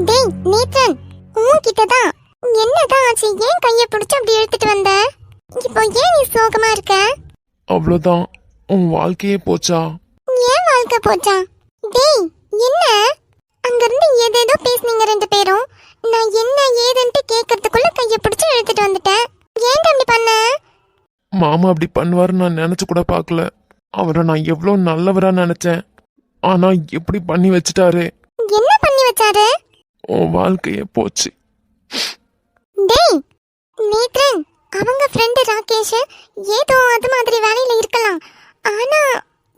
டேய் நேத்ரன், உன்கிட்ட தான் என்னதான் ஆச்சு? ஏன் கையை பிடிச்சு அப்படி இழுத்துட்டு வந்த? இப்போ ஏன் நீ சோகமா இருக்க? அவ்வளோதான், உன் வாழ்க்கையே போச்சா? ஏன் வாழ்க்கை போச்சா? டேய் என்ன? அங்கிருந்து ஏதேதோ பேசுனீங்க ரெண்டு பேரும். நான் என்ன ஏதுன்ட்டு கேட்கறதுக்குள்ள கையை பிடிச்சு இழுத்துட்டு வந்துட்டேன். ஏன்டா அப்படி பண்ண? மாமா அப்படி பண்ணுவாருன்னு நான் நினைச்சு கூட பார்க்கல. அவரை நான் எவ்வளோ நல்லவரா நினைச்சேன். ஆனா எப்படி பண்ணி வச்சுட்டாரு. என்ன பண்ணி வச்சாரு? உன் வாழ்க்கையே போச்சு. டேய் நேத்ரன், அவங்க ஃப்ரெண்டு ராகேஷ் ஏதோ அது மாதிரி வேலையில இருக்கலாம். ஆனா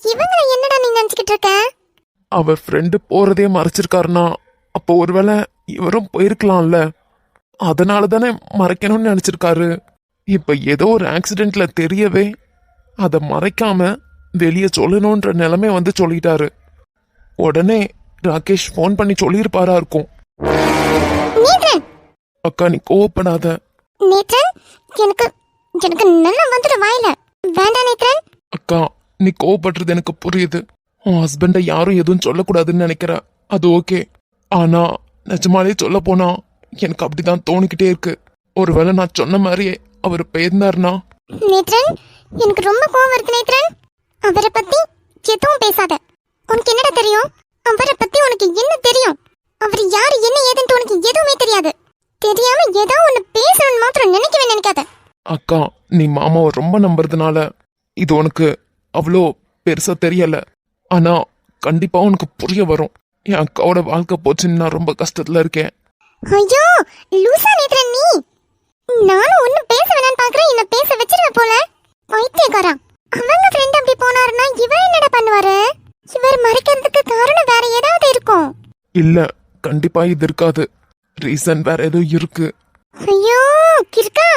இவங்களை என்னடா நீ நினைச்சுக்கிட்டு இருக்க? அவர் ஃப்ரெண்டு போறதே மறைச்சிருக்காருனா அப்போ ஒருவேளை இவரும் போயிருக்கலாம்ல. அதனால தானே மறைக்கணும்னு நினைச்சிருக்காரு. இப்ப ஏதோ ஒரு ஆக்சிடென்ட்ல தெரியவே அதை மறைக்காம வெளியே சொல்லணுன்ற நிலைமை வந்து சொல்லிட்டாரு. உடனே ராகேஷ் ஃபோன் பண்ணி சொல்லியிருப்பாரா இருக்கும். நேத்ரன், அக்கா நீ கோவப்படாத. நேத்ரன், எனக்கு எனக்கு நல்லா வந்துட வாயில. வேண்டாம் நேத்ரன். அக்கா நீ கோவப்படுறது எனக்கு புரியுது. உன் ஹஸ்பண்டை யாரும் எதுவும் சொல்லக்கூடாதுன்னு நினைக்கிற, அது ஓகே. ஆனா நிஜமாலே சொல்ல போனா எனக்கு அப்படிதான் தோணிக்கிட்டே இருக்கு. ஒருவேளை நான் சொன்ன மாதிரியே அவர் போயிருந்தாருனா. நேத்ரன், எனக்கு ரொம்ப கோவம் இருக்கு நேத்ரன். அவரை பத்தி எதுவும் பேசாத. உனக்கு என்னடா தெரியும்? அவரை பத்தி உனக்கு என்ன தெரியும்? அவர் யாரு என்ன ஏதுன்ட்டு உனக்கு எதுவுமே தெரியாது. தெரியாம ஏதோ ஒண்ணு பேசணும்னு மாத்திரம் நினைக்கவே நினைக்காத. அக்கா நீ மாமாவை ரொம்ப நம்புறதுனால இது உனக்கு அவ்வளோ பெருசா தெரியல. ஆனா கண்டிப்பா உனக்கு புரிய வரும். என் அக்காவோட வாழ்க்கை போச்சுன்னு நான் ரொம்ப கஷ்டத்துல இருக்கேன். ஐயோ லூசா நேத்ரன் நீ. நானும் ஒன்னும் பேச வேணான்னு பாக்குறேன், என்ன பேச வச்சிருவ போல. பைத்தியக்காரா. அவங்க ஃப்ரெண்ட் அப்படி போனாருன்னா இவர் என்னடா பண்ணுவாரு? இவர் மறைக்கிறதுக்கு காரணம் வேற ஏதாவது இருக்கும். இல்ல கண்டிப்பா இது இருக்காது. ரீசன் வேற ஏதோ இருக்கு. ஐயோ கிறுக்கா.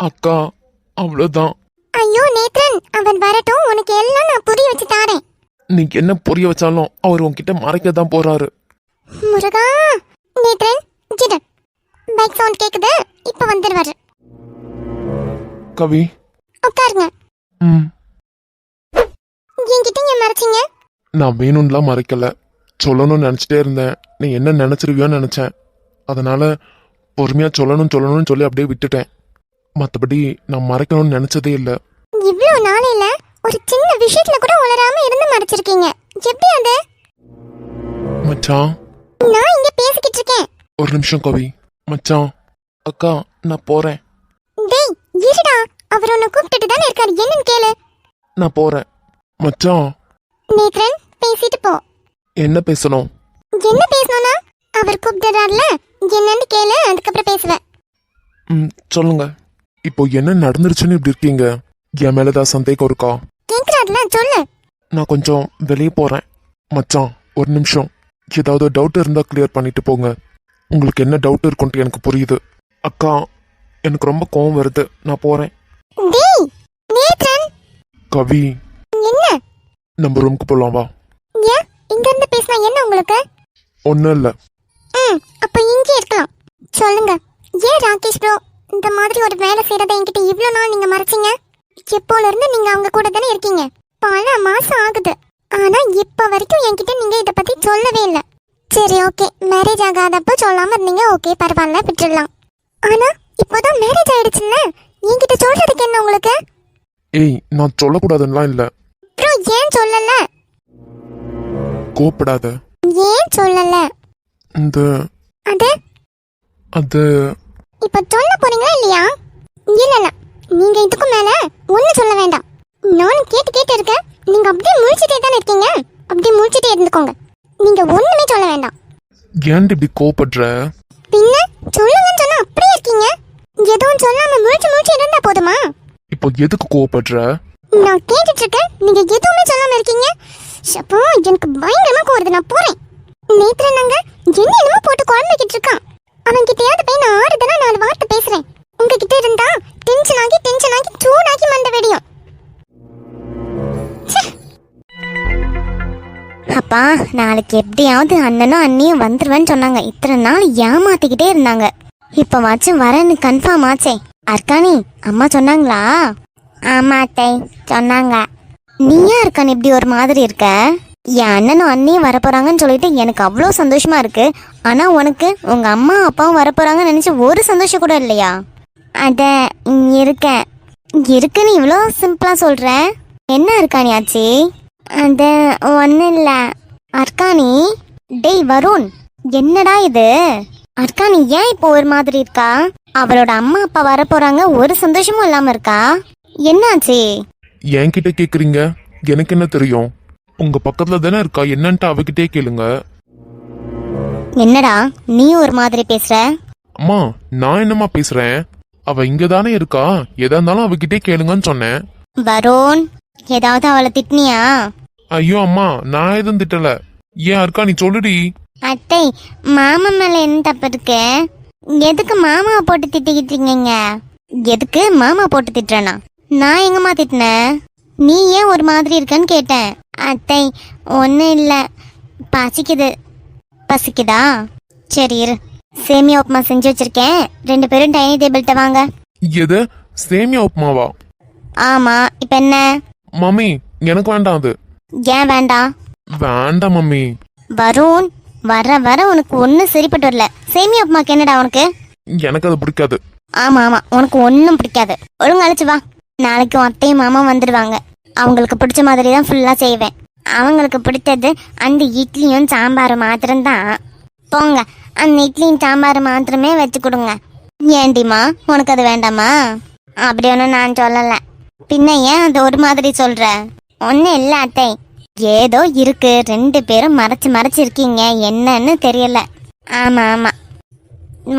அக்கா அவ்வளவுதான். ஐயோ நேத்ரன், அவன் வரட்டும், உனக்கு எல்லாம் நான் புரிய வச்சு தாரேன். நீ என்ன புரிய வச்சாலும் அவர் உன்கிட்ட மறைக்க தான் போறாரு. முருகா. நேத்ரன் கிட்ட பைக் சவுண்ட் கேக்குது, இப்ப வந்துருவாரு. கவி உட்காருங்க. ம் என்கிட்ட ஏன் மறைச்சிங்க? நான் வேணும்லாம் மறைக்கல. சொல்லணும்னு நினைச்சிட்டே இருந்தேன். நீ என்ன நினைச்சிருவியோன்னு நினைச்சேன். அதனால பொறுமையா சொல்லணும்னு சொல்லி அப்படியே விட்டுட்டேன். மற்றபடி நான் மறைக்கணும்னு நினைச்சதே இல்லை. இவ்ளோ நாளையில ஒரு சின்ன விஷயத்துல கூட உளராம இருந்து மறைச்சிருக்கீங்க. எப்படி அது? மச்சான் நான் இங்க பேசிக்கிட்டு இருக்கேன். ஒரு நிமிஷம் கவி. மச்சான் அக்கா நான் போறேன். டேய் இருடா, அவர் உன்னை கூப்பிட்டுட்டு தானே இருக்காரு, என்னன்னு கேளு. நான் போறேன். மச்சான் நேத்ரன் பேசிட்டு போ. என்ன பேசணும்? என்ன பேசணும்னா அவர் கூப்பிடுறாருல, என்னன்னு கேளு, அதுக்கப்புறம் பேசுவேன். சொல்லுங்க. இப்போ என்ன நடந்துருச்சுன்னு இப்படி இருக்கீங்க? என் மேலதான் சந்தேகம் இருக்கா? கேக்குறாருல, சொல்லு. நான் கொஞ்சம் வெளியே போறேன். மச்சான் ஒரு நிமிஷம். ஏதாவது டவுட் இருந்தா கிளியர் பண்ணிட்டு போங்க. உங்களுக்கு என்ன டவுட் இருக்குன்ட்டு எனக்கு புரியுது. அக்கா எனக்கு ரொம்ப கோவம் வருது. நான் போறேன். டேய் நேத்ரன். கவி என்ன? நம்ம ரூமுக்கு போலாம் வா. ஏன் இங்க இருந்து பேசினா என்ன உங்களுக்கு? ஒன்னும் இல்ல. அப்ப இங்கே இருக்கலாம். சொல்லுங்க, ஏன் ராகேஷ் ப்ரோ இந்த மாதிரி ஒரு வேலை செய்யறதை என்கிட்ட இவ்வளவு நாள் நீங்க மறைச்சீங்க? எப்போல இருந்து நீங்க அவங்க கூட தானே இருக்கீங்க? பல மாசம் ஆகுது. ஆனா இப்ப வரைக்கும் என்கிட்ட நீங்க இத பத்தி சொல்லவே இல்ல. சரி ஓகே, மேரேஜ் ஆகாதப்ப சொல்லாம இருந்தீங்க, ஓகே பரவாயில்ல, விட்டுடலாம். ஆனா இப்போதான் மேரேஜ் ஆயிடுச்சுல்ல, என்கிட்ட சொல்றதுக்கு என்ன உங்களுக்கு? ஏய் நான் சொல்லக்கூடாதுன்னா இல்ல. ப்ரோ ஏன் சொல்லல? கோப்படாத. ஏன் சொல்லல? இந்த அது அது இப்ப சொல்ல போறீங்களா இல்லையா? இல்ல இல்ல, நீங்க இதுக்கு மேல ஒண்ணு சொல்ல வேண்டாம். நானும் கேட்டு இருக்கேன். நீங்க அப்படியே முழிச்சிட்டே தானே இருக்கீங்க. அப்படியே முழிச்சிட்டே இருந்துக்கோங்க. நீங்க ஒண்ணுமே சொல்ல வேண்டாம். ஏன் இப்படி கோபப்படுற? பின்ன சொல்லுங்கன்னு சொன்னா அப்படியே இருக்கீங்க. எதுவும் சொல்லாம முழிச்சு இருந்தா போதுமா? இப்போ எதுக்கு கோபப்படுற? நான் கேட்டுட்டு இருக்கேன், நீங்க எதுவுமே சொல்லாம இருக்கீங்க. ஷப்பா எனக்கு பயங்கரமா கோருது. நான் போறேன். நேத்ரன் அங்க என்னென்னமோ போட்டு குழம்பிக்கிட்டு இருக்கான். அவன் கிட்டயாவது போய் நான் ஆறுதலா 4 வார்த்தை பேசுறேன். உங்ககிட்ட இருந்தா டென்ஷன் ஆகி சூடாக்கி மண்ட வெடியும். அப்பா நாளைக்கு எப்படியாவது அண்ணனும் அண்ணியும் வந்துருவேன்னு சொன்னாங்க. இத்தனை நாள் ஏமாத்திக்கிட்டே இருந்தாங்க. இப்ப வாச்சும் வரேன்னு கன்ஃபார்ம் ஆச்சே. அர்க்கானி அம்மா சொன்னாங்களா? ஆமா அத்தை சொன்னாங்க. நீயா இருக்கான்னு இப்படி ஒரு மாதிரி இருக்க? என் அண்ணனும் அண்ணியும் வரப்போறாங்கன்னு சொல்லிட்டு எனக்கு அவ்வளோ சந்தோஷமா இருக்கு. ஆனா உனக்கு உங்க அம்மா அப்பாவும் வரப்போறாங்கன்னு நினைச்சு ஒரு சந்தோஷம் கூட இல்லையா? அத இருக்கேன் இருக்குன்னு இவ்வளோ சிம்பிளா சொல்ற. என்ன அர்க்காணி ஆச்சு? அது ஒன்றும் இல்லை அர்க்காணி. டேய் வருண், என்னடா இது? அர்க்காணி ஏன் இப்போ ஒரு மாதிரி இருக்கா? அவளோட அம்மா அப்பா வரப்போறாங்க, ஒரு சந்தோஷமும் இல்லாம இருக்கா. என்னாச்சு? என்கிட்ட கேக்குறீங்க, எனக்கு என்ன தெரியும்? உங்க பக்கத்துல தானே இருக்கா, என்னன்ட்டு அவகிட்டே கேளுங்க. என்னடா நீ ஒரு மாதிரி பேசுற? அம்மா நான் என்னம்மா பேசுறேன்? அவ இங்க தானே இருக்கா, எதா இருந்தாலும் அவகிட்டே கேளுங்கன்னு சொன்னேன். வருண், ஏதாவது அவளை திட்டினியா? ஐயோ அம்மா, நான் எதுவும் திட்டல. ஏன் அர்க்கா நீ சொல்லுடி. அத்தை, மாமா மேல என்ன தப்பு இருக்கு? எதுக்கு மாமாவை போட்டு திட்டிக்கிட்டீங்க? எதுக்கு மாமா போட்டு திட்டுறனா? நான் எங்கம்மா திட்டினேன்? நீ ஏன் ஒரு மாதிரி இருக்கன்னு கேட்டேன். அத்தை ஒன்றும் இல்லை, பசிக்குது. பசிக்குதா? சரி இரு, சேமியா உப்புமா செஞ்சு வச்சிருக்கேன், 2 பேரும் டைனிங் டேபிள்கிட்ட வாங்க. எது? சேமியா உப்புமாவா? ஆமா, இப்ப என்ன? மம்மி எனக்கு வேண்டாம் அது. ஏன் வேண்டாம்? வேண்டாம் மம்மி. வருண், வர வர உனக்கு ஒன்றும் சரிப்பட்டு வரல. சேமியா உப்புமாக்கு என்னடா உனக்கு? எனக்கு அது பிடிக்காது. ஆமா ஆமா, உனக்கு ஒன்றும் பிடிக்காது. ஒழுங்கு அழைச்சு வா. நாளைக்கு உன் அத்தையும் மாமா வந்துடுவாங்க. அவங்களுக்கு பிடிச்ச மாதிரி தான் ஃபுல்லாக செய்வேன். அவங்களுக்கு பிடிச்சது அந்த இட்லியும் சாம்பாரும் மாத்திரம்தான். போங்க, அந்த இட்லியும் சாம்பார் மாத்திரமே வச்சு கொடுங்க. ஏண்டிமா, உனக்கு அது வேண்டாமா? அப்படி ஒன்றும் நான் சொல்லலை. பின்ன ஏன் அது ஒரு மாதிரி சொல்ற? ஒன்றும் இல்லை அத்தை, ஏதோ இருக்கு. 2 பேரும் மறைச்சு மறைச்சு இருக்கீங்க, என்னன்னு தெரியல. ஆமா ஆமா,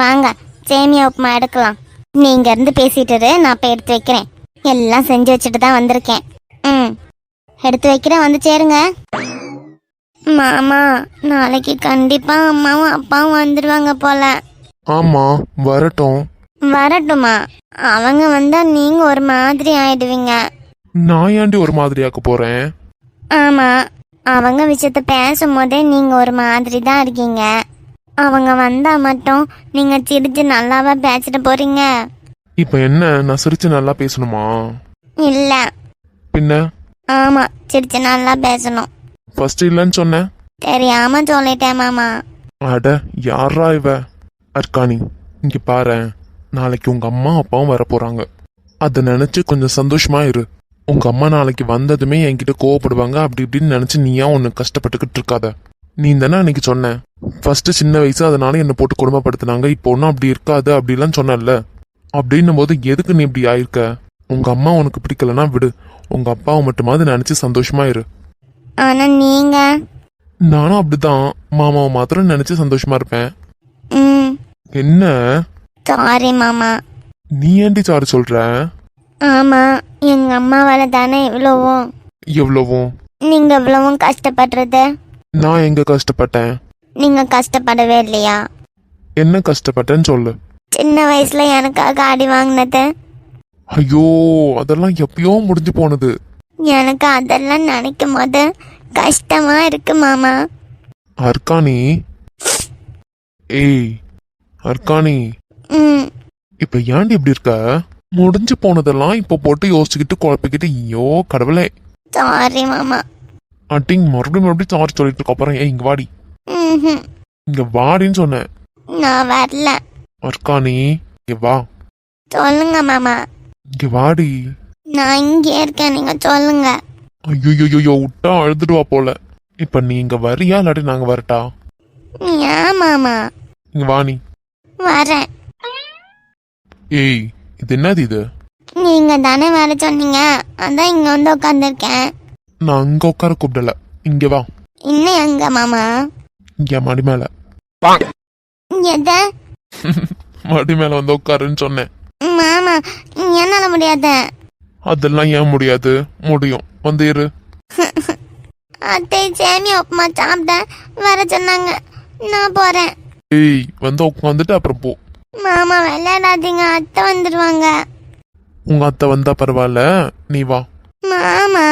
வாங்க சேமியா உப்புமா எடுக்கலாம். நீங்க இருந்து பேசிட்டு இரு, நான் போய் எடுத்து வைக்கிறேன். எல்லாம் செஞ்சு வச்சுட்டு தான் வந்திருக்கேன். எடுத்து வைக்கிறேன், வந்து சேருங்க. மாமா, நாளைக்கு கண்டிப்பா அம்மாவும் அப்பாவும் வந்துடுவாங்க போல. ஆமா வரட்டும். வரட்டுமா? அவங்க வந்தா நீங்க ஒரு மாதிரி ஆயிடுவீங்க. நான் ஏன்டி ஒரு மாதிரியாக்க போறேன்? ஆமா, அவங்க விஷயத்த பேசும்போதே நீங்க ஒரு மாதிரி தான் இருக்கீங்க. அவங்க வந்தா மட்டும் நீங்க சிரிச்சு நல்லாவா பேசிட்டு போறீங்க? இப்ப என்ன, நான் சிரிச்சு நல்லா பேசணுமா? இல்ல. பின்ன? ஆமா, சிரிச்சு நல்லா பேசணும். ஃபர்ஸ்ட் இல்லன்னு சொன்னேன். தெரியாம சொல்லிட்டேன் மாமா. அட யாரா இவ? அர்க்காணி இங்க பாரேன், நாளைக்கு உங்க அம்மா அப்பாவும் வர போறாங்க. அதை நினைச்சு கொஞ்சம் சந்தோஷமா இரு. உங்க அம்மா நாளைக்கு வந்ததுமே என்கிட்ட கோவப்படுவாங்க அப்படி இப்படின்னு நினைச்சு நீயா ஒன்னு கஷ்டப்பட்டுக்கிட்டு இருக்காத. நீ தானே அன்னைக்கு சொன்ன, ஃபர்ஸ்ட் சின்ன வயசு அதனால என்னை போட்டு கொடுமைப்படுத்தினாங்க, இப்போ ஒன்றும் அப்படி இருக்காது அப்படிலாம் சொன்னல. அப்படின்னும் போது எதுக்கு நீ இப்படி ஆயிருக்க? உங்க அம்மா உனக்கு பிடிக்கலன்னா விடு, உங்க அப்பாவை மட்டுமாவது நினைச்சு சந்தோஷமா இரு. ஆனா நீங்க? நானும் அப்படிதான், மாமாவை மாத்திரம் நினைச்சு சந்தோஷமா இருப்பேன். என்ன? சாரி மாமா. நீ ஏண்டி சாரி சொல்ற? ஆமா, எங்க அம்மாவால தானே இவ்வளவும். எவ்வளவும்? நீங்க இவ்வளவும் கஷ்டப்படுறது. நான் எங்க கஷ்டப்பட்டேன்? நீங்க கஷ்டப்படவே இல்லையா? என்ன கஷ்டப்பட்டேன்னு சொல்லு. சின்ன வயசுல எனக்காக அடி வாங்கினது. ஐயோ, அதெல்லாம் எப்பயோ முடிஞ்சு போனது. எனக்கு அதெல்லாம் நினைக்கும் போது கஷ்டமா இருக்கு மாமா. அர்க்காணி, ஏய் அர்க்காணி, இப்ப ஏன்டி இப்படி இருக்க? முடிஞ்சு போனதெல்லாம் இப்ப போட்டு யோசிச்சுக்கிட்டு குழப்பிக்கிட்டு, ஐயோ கடவுளே. சாரி மாமா. அட்டிங் மறுபடியும் மறுபடியும் சாரி சொல்லிட்டு இருக்க. அப்புறம் ஏன் இங்க வாடி. இங்க வாடின்னு சொன்னேன். நான் வரல. அர்க்காணி இங்க வா. சொல்லுங்க மாமா. இங்க வாடி. நான் இங்கே இருக்கேன், நீங்க சொல்லுங்க. ஐயோ விட்டா அழுதுடுவா போல. இப்ப நீ இங்க வரியா இல்லாட்டி நாங்க வரட்டா? ஏன் மாமா? இங்க வா நீ. வரேன். ஏய் இது என்னது இது? நீங்க தானே வர சொன்னீங்க, அதான் இங்க வந்து உட்காந்துருக்கேன். நான் அங்க உட்கார கூப்பிடல, இங்க வா. இன்னும் எங்க மாமா? இங்க மடி மேல. எத? மடி மேல வந்து உட்காருன்னு சொன்னேன். மாமா, என்னால முடியாத. அதெல்லாம் ஏன் முடியாது? முடியும், வந்து இரு. அத்தை சேமியா உப்புமா சாப்பிட்ட வர சொன்னாங்க, நான் போறேன். ஏய் வந்து உட்காந்துட்டு அப்புறம் போ. மாமா விளையாடாதீங்க, அத்தை வந்துடுவாங்க. உங்க அத்தை வந்தா பரவாயில்ல, நீ வா. மாமா